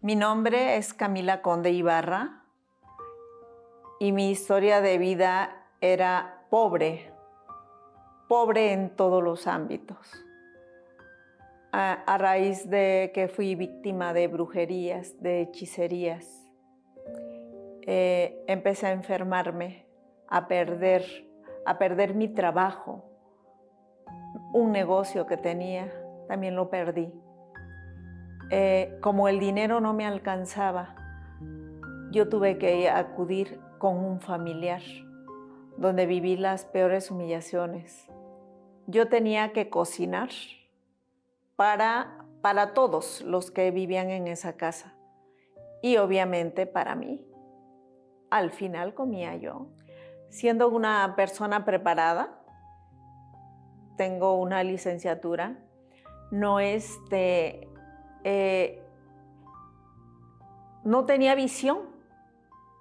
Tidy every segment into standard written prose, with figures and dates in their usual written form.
Mi nombre es Camila Conde Ibarra y mi historia de vida era pobre en todos los ámbitos. A raíz de que fui víctima de brujerías, de hechicerías, empecé a enfermarme, a perder mi trabajo, un negocio que tenía, también lo perdí. Como el dinero no me alcanzaba, yo tuve que acudir con un familiar, donde viví las peores humillaciones. Yo tenía que cocinar para todos los que vivían en esa casa y obviamente para mí. Al final comía yo. Siendo una persona preparada, tengo una licenciatura, no tenía visión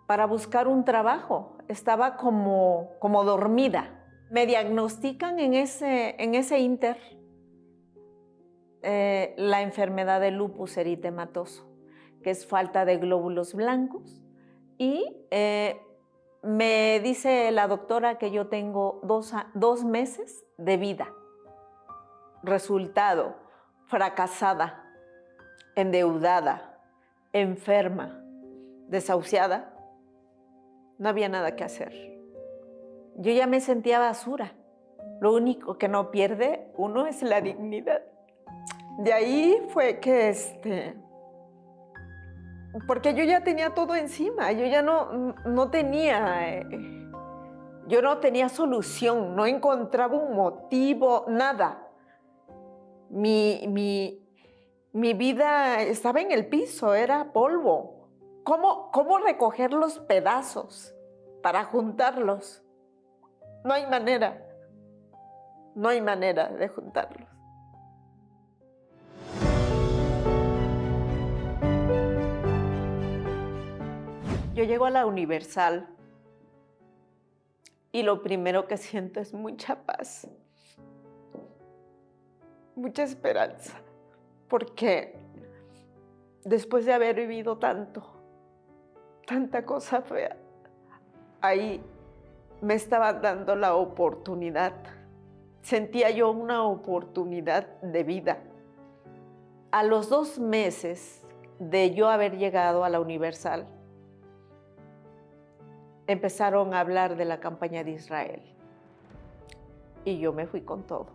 para buscar un trabajo, estaba como dormida. Me diagnostican en ese ínter la enfermedad de lupus eritematoso, que es falta de glóbulos blancos, y me dice la doctora que yo tengo 2 meses de vida. Resultado: fracasada, endeudada, enferma, desahuciada. No había nada que hacer. Yo ya me sentía basura. Lo único que no pierde uno es la dignidad. De ahí fue que porque yo ya tenía todo encima, yo ya no tenía solución, no encontraba un motivo, nada. Mi vida estaba en el piso, era polvo. ¿Cómo recoger los pedazos para juntarlos? No hay manera de juntarlos. Yo llego a la Universal y lo primero que siento es mucha paz, mucha esperanza, porque después de haber vivido tanta cosa fea, ahí me estaban dando la oportunidad. Sentía yo una oportunidad de vida. A los 2 meses de yo haber llegado a la Universal, empezaron a hablar de la campaña de Israel y yo me fui con todo.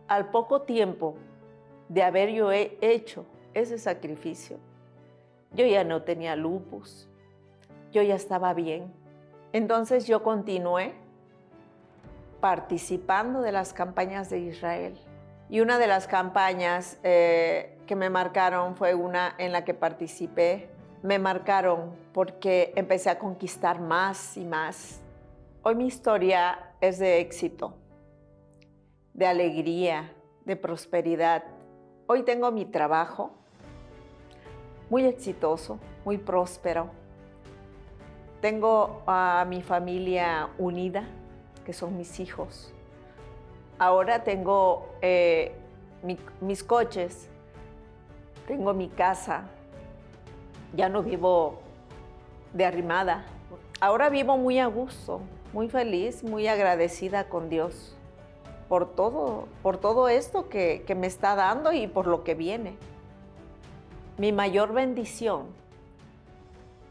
Al poco tiempo de haber yo hecho ese sacrificio, yo ya no tenía lupus, yo ya estaba bien. Entonces yo continué participando de las campañas de Israel. Y una de las campañas que me marcaron fue una en la que participé. Me marcaron porque empecé a conquistar más y más. Hoy mi historia es de éxito, de alegría, de prosperidad. Hoy tengo mi trabajo muy exitoso, muy próspero. Tengo a mi familia unida, que son mis hijos. Ahora tengo mis coches, tengo mi casa. Ya no vivo de arrimada. Ahora vivo muy a gusto, muy feliz, muy agradecida con Dios por todo esto que me está dando y por lo que viene. Mi mayor bendición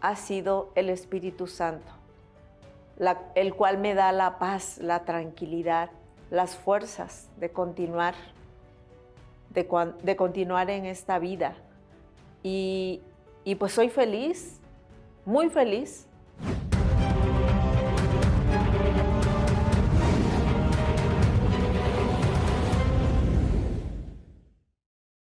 ha sido el Espíritu Santo, el cual me da la paz, la tranquilidad, las fuerzas de continuar en esta vida. Y pues soy feliz, muy feliz,